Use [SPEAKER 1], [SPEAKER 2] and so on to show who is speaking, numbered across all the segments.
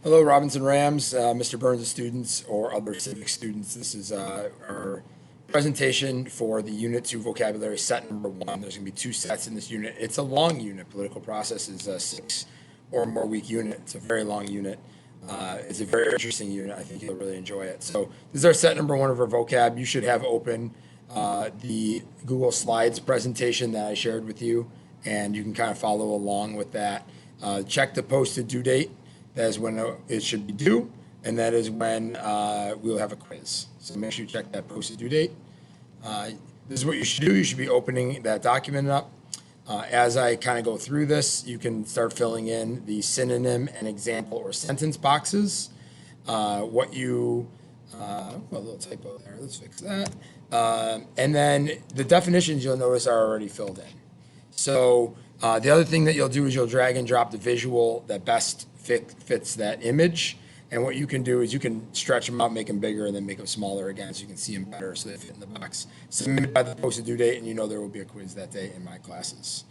[SPEAKER 1] Hello, Robinson Rams, Mr. Burns' students, or other civic students. This is our presentation for the Unit 2 vocabulary set number 1. There's going to be 2 sets in this unit. It's a long unit. Political process is a 6 or more week unit. It's a very long unit. It's a very interesting unit. I think you'll really enjoy it. So this is our set number 1 of our vocab. You should have open the Google Slides presentation that I shared with you, and you can kind of follow along with that. Check the posted due date. That is when it should be due, and that is when we'll have a quiz. So make sure you check that posted due date. This is what you should do. You should be opening that document up. As I kind of go through this, you can start filling in the synonym and example or sentence boxes. A little typo there. Let's fix that. And then the definitions you'll notice are already filled in. So the other thing that you'll do is you'll drag and drop the visual that best fits that image. And what you can do is you can stretch them out, make them bigger, and then make them smaller again so you can see them better so they fit in the box. Submit by the posted due date, and you know there will be a quiz that day in my classes.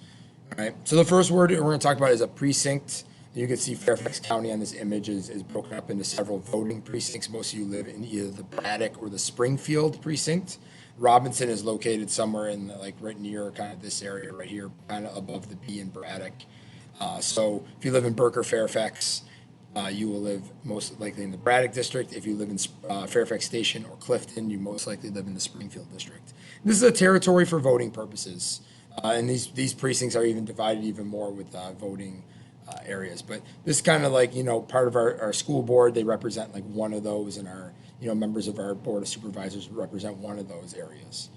[SPEAKER 1] All right. So the first word we're going to talk about is a precinct. You can see Fairfax County on this image is broken up into several voting precincts. Most of you live in either the Braddock or the Springfield precinct. Robinson is located somewhere in right near kind of this area right here, kind of above the B in Braddock. So if you live in Burke or Fairfax, you will live most likely in the Braddock district. If you live in Fairfax Station or Clifton, you most likely live in the Springfield district. This is a territory for voting purposes, and these precincts are even divided even more with voting areas. But this is kind of part of our school board. They represent one of those, and our members of our board of supervisors represent one of those areas.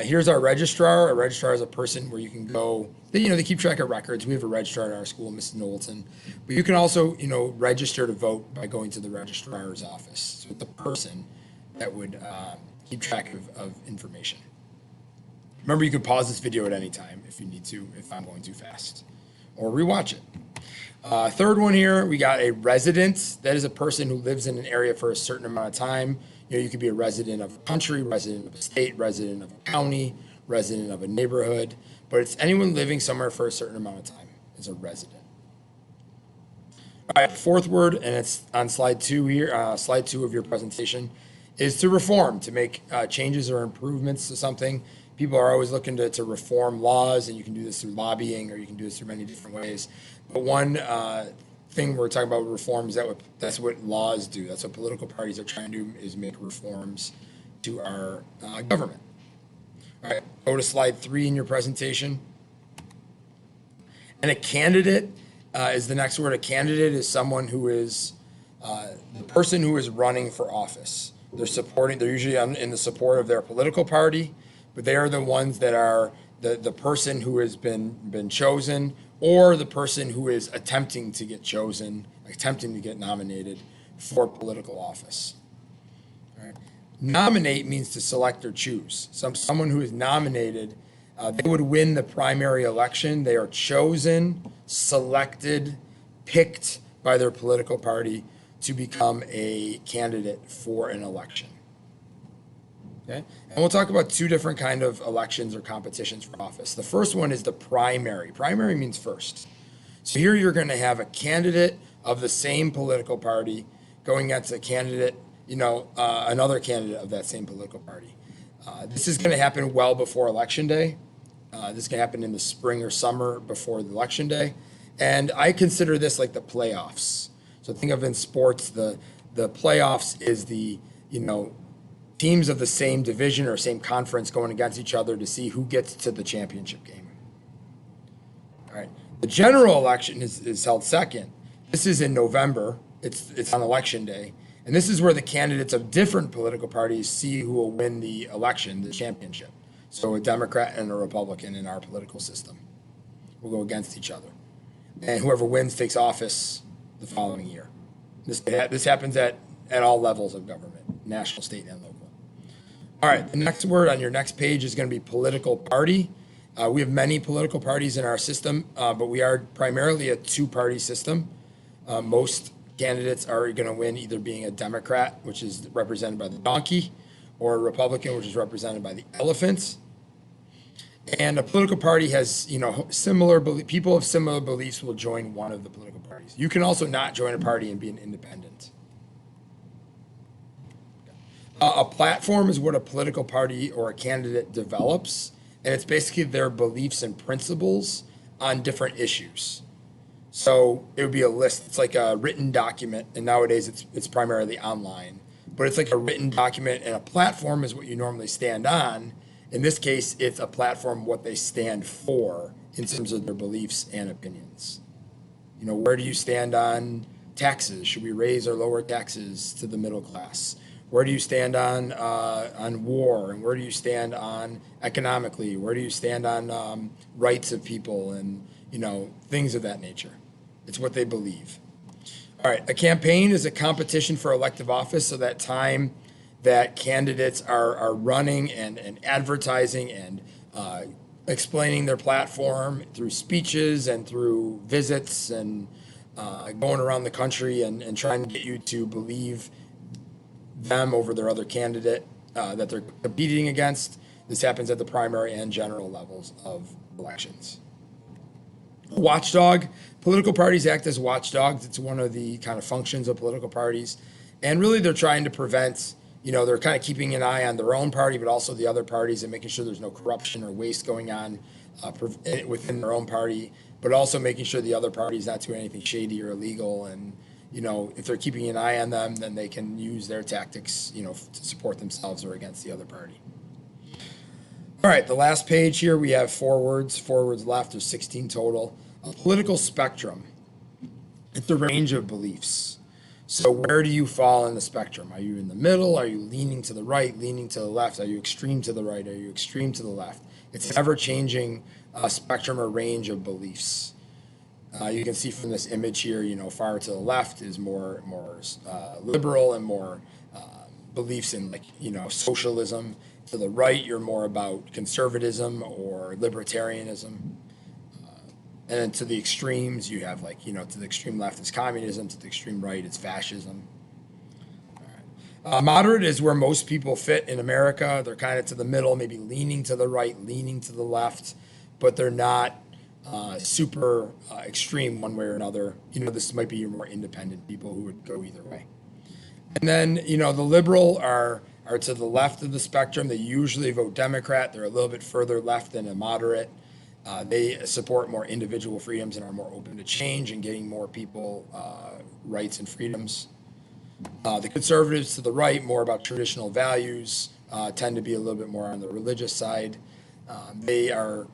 [SPEAKER 1] Here's our registrar. A registrar is a person where you can go, they keep track of records. We have a registrar at our school, Mrs. Knowlton. But you can also, register to vote by going to the registrar's office. So it's the person that would keep track of information. Remember, you can pause this video at any time if you need to, if I'm going too fast, or rewatch it. Third one here, we got a resident. That is a person who lives in an area for a certain amount of time. You could be a resident of a country, resident of a state, resident of a county, resident of a neighborhood, but it's anyone living somewhere for a certain amount of time is a resident. All right, fourth word, and it's on slide 2 here, slide 2 of your presentation, is to reform, to make changes or improvements to something. People are always looking to reform laws, and you can do this through lobbying, or you can do this through many different ways. But one thing we're talking about reform is that's what laws do. That's what political parties are trying to do, is make reforms to our government. All right, go to slide 3 in your presentation. And a candidate is the next word. A candidate is someone who is the person who is running for office. They're usually in the support of their political party, but they are the ones that are the person who has been chosen, or the person who is attempting to get chosen, attempting to get nominated for political office. All right. Nominate means to select or choose. Someone who is nominated, they would win the primary election. They are chosen, selected, picked by their political party to become a candidate for an election. Okay. And we'll talk about 2 different kind of elections or competitions for office. The first one is the primary. Primary means first. So here you're going to have a candidate of the same political party going against a candidate, another candidate of that same political party. This is going to happen well before Election Day. This can happen in the spring or summer before the Election Day. And I consider this like the playoffs. So think of in sports, the playoffs is the, teams of the same division or same conference going against each other to see who gets to the championship game. All right. The general election is held second. This is in November. It's on Election Day. And this is where the candidates of different political parties see who will win the election, the championship. So a Democrat and a Republican in our political system will go against each other. And whoever wins takes office the following year. This happens at all levels of government, national, state, and local. All right, the next word on your next page is going to be political party. We have many political parties in our system, but we are primarily a 2-party system. Most candidates are going to win either being a Democrat, which is represented by the donkey, or a Republican, which is represented by the elephant. And a political party has, similar people of similar beliefs will join one of the political parties. You can also not join a party and be an independent. A platform is what a political party or a candidate develops, and it's basically their beliefs and principles on different issues. So it would be a list. It's like a written document, and nowadays it's primarily online. But it's like a written document, and a platform is what you normally stand on. In this case, it's a platform what they stand for in terms of their beliefs and opinions. Where do you stand on taxes? Should we raise or lower taxes to the middle class? Where do you stand on war, and where do you stand on economically? Where do you stand on rights of people and things of that nature? It's what they believe. All right, a campaign is a competition for elective office, so that time that candidates are running and advertising and explaining their platform through speeches and through visits and going around the country and trying to get you to believe them over their other candidate that they're competing against. This happens at the primary and general levels of elections. Watchdog. Political parties act as watchdogs. It's one of the kind of functions of political parties. And really they're trying to prevent, they're kind of keeping an eye on their own party, but also the other parties and making sure there's no corruption or waste going on within their own party, but also making sure the other party is not doing anything shady or illegal. And if they're keeping an eye on them, then they can use their tactics, to support themselves or against the other party. All right, the last page here, we have four words left. There's 16 total. A political spectrum. It's a range of beliefs. So where do you fall in the spectrum? Are you in the middle? Are you leaning to the right, leaning to the left? Are you extreme to the right? Are you extreme to the left? It's an ever-changing spectrum or range of beliefs. You can see from this image here, far to the left is more liberal and more beliefs in socialism. To the right, you're more about conservatism or libertarianism. And then to the extremes, you have to the extreme left is communism, to the extreme right it's fascism. All right. Moderate is where most people fit in America. They're kind of to the middle, maybe leaning to the right, leaning to the left, but they're not super extreme one way or another. This might be your more independent people who would go either way. And then, the liberal are to the left of the spectrum. They usually vote Democrat. They're a little bit further left than a moderate. They support more individual freedoms and are more open to change and getting more people rights and freedoms. The conservatives to the right, more about traditional values, tend to be a little bit more on the religious side. They are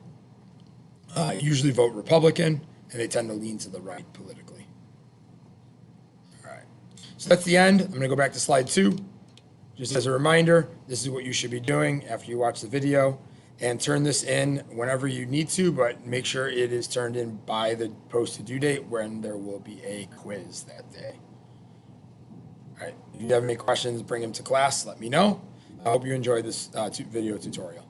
[SPEAKER 1] usually vote Republican, and they tend to lean to the right politically. All right. So that's the end. I'm going to go back to slide 2. Just as a reminder, this is what you should be doing after you watch the video. And turn this in whenever you need to, but make sure it is turned in by the posted due date when there will be a quiz that day. All right. If you have any questions, bring them to class. Let me know. I hope you enjoyed this video tutorial.